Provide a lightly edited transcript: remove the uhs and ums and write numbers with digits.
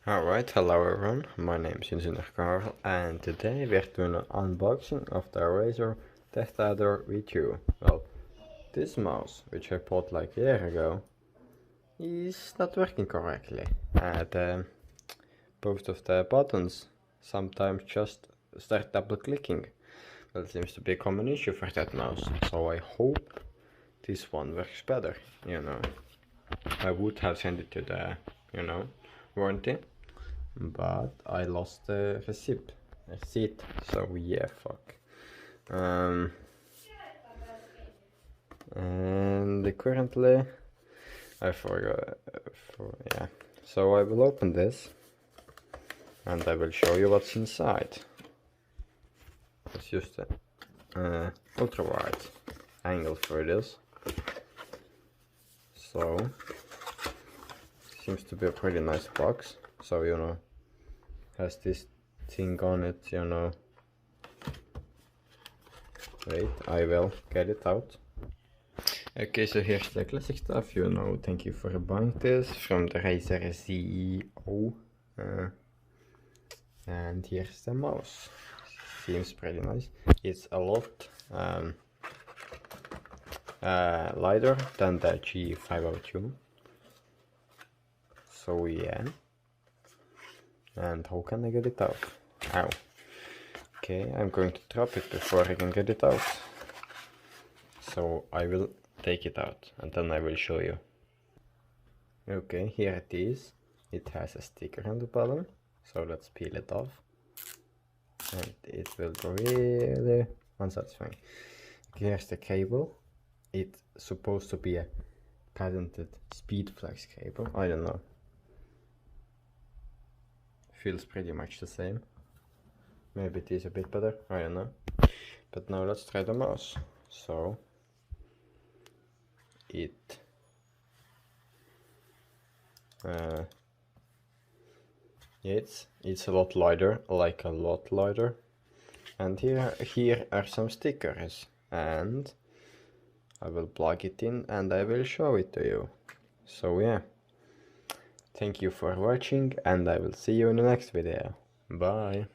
Alright, hello everyone, my name is InsenerKarl and today we're doing an unboxing of the Razer DeathAdder V2. Well, this mouse, which I bought like a year ago, is not working correctly. Both of the buttons sometimes just start double clicking. Well, it seems to be a common issue for that mouse, so I hope this one works better, I would have sent it to the, warranty. But I lost the receipt, so yeah, fuck. And currently I forgot, so I will open this and I will show you what's inside. Let's use the ultra wide angle for this. So seems to be a pretty nice box. So has this thing on it, Wait, I will get it out. Okay, so here's the classic stuff, thank you for buying this from the Razer CEO. And here's the mouse. Seems pretty nice. It's a lot lighter than the G502. So yeah. And how can I get it out? Ow. Okay, I'm going to drop it before I can get it out. So I will take it out and then I will show you. Okay, here it is. It has a sticker on the bottom. So let's peel it off. And it will go really unsatisfying. Okay, here's the cable. It's supposed to be a patented speed flex cable. I don't know. Feels pretty much the same. Maybe it is a bit better, I don't know. But now let's try the mouse. So it's a lot lighter, like a lot lighter. And here are some stickers, and I will plug it in and I will show it to you. So yeah. Thank you for watching and I will see you in the next video. Bye.